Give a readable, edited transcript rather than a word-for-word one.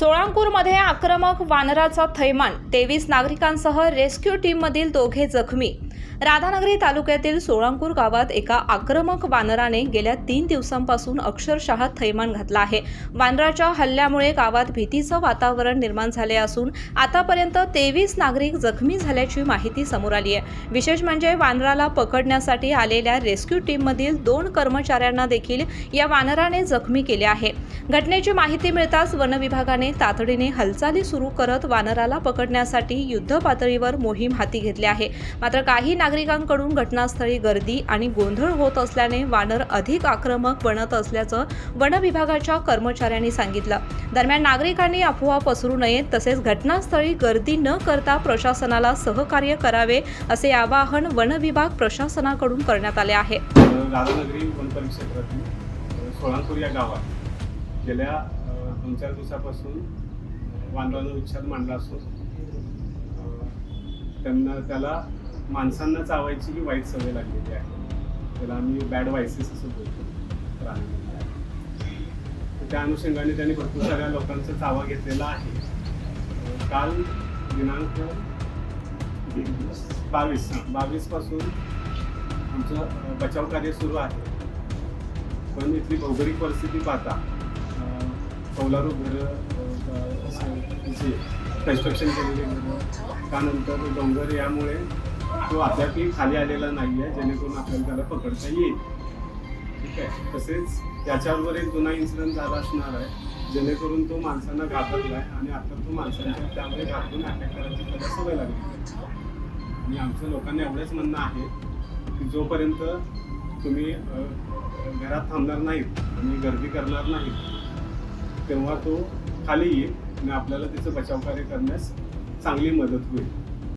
सोळांकूरमध्ये आक्रमक वानराचा थैमान, 23 नागरिकांसह रेस्क्यू टीममधील दोघे जखमी. राधानगरी तालुक्यातील सोळांकूर गावात एका आक्रमक वानराने गेल्या 3 दिवसांपासून अक्षरशः थैमान घातला आहे. वानराच्या हल्ल्यामुळे गावात भीतीचं वातावरण निर्माण झाले असून आतापर्यंत 23 नागरिक जखमी झाल्याची माहिती समोर आली आहे. विशेष म्हणजे वानराला पकडण्यासाठी आलेल्या रेस्क्यू टीममधील 2 कर्मचाऱ्यांना देखील या वानराने जखमी केले आहे. घटनेची माहिती मिळताच वन विभागाने तातडीने हालचाली सुरू करत वानराला पकडण्यासाठी युद्ध पातळीवर मोहीम हाती घेतली आहे. मात्र काही नागरिकांकडून घटनास्थळी गर्दी आणि गोंधळ होत असल्याने वानर अधिक आक्रमक बनत असल्याचं वन विभागाच्या कर्मचाऱ्यांनी सांगितलं. दरम्यान नागरिकांनी अफवा पसरू नयेत, तसेच घटनास्थळी गर्दी न करता प्रशासनाला सहकार्य करावे असे आवाहन वन विभाग प्रशासनाकडून करण्यात आले आहे. राधानगरी वन परिक्षेत्रातील सोळांकूर या गावात गेल्या 2-4 दिवसापासून वानरानं उच्छाद मांडला असून त्याला माणसांना चावायची ही वाईट सवय लागलेली आहे. त्याला आम्ही बॅड व्हायसेस असं बोलतो राहण्यामध्ये. त्या अनुषंगाने त्यांनी भरपूर सगळ्या लोकांचा चावा घेतलेला आहे. काल दिनांक 22 पासून आमचं बचाव कार्य सुरू आहे. पण इथली भौगोलिक परिस्थिती पाहता कौलारू घरं, कन्स्ट्रक्शन केलेली घरं, त्यानंतर डोंगर, यामुळे तो अद्यापही खाली आलेला नाही आहे, जेणेकरून आपल्याला त्याला पकडता येईल. ठीक आहे. तसेच त्याच्याबरोबर एक जुना इन्सिडेंट झाला असणार आहे, जेणेकरून तो माणसांना घाबरला आहे आणि आता तो माणसांच्या त्यामुळे घाबरून अटॅक करायची त्याला सवय लागली. आणि आमच्या लोकांना एवढंच म्हणणं आहे की जोपर्यंत तुम्ही घरात थांबणार नाहीत आणि गर्दी करणार नाहीत तेव्हा तो खाली येईल आणि आपल्याला त्याचं बचाव कार्य करण्यास चांगली मदत होईल.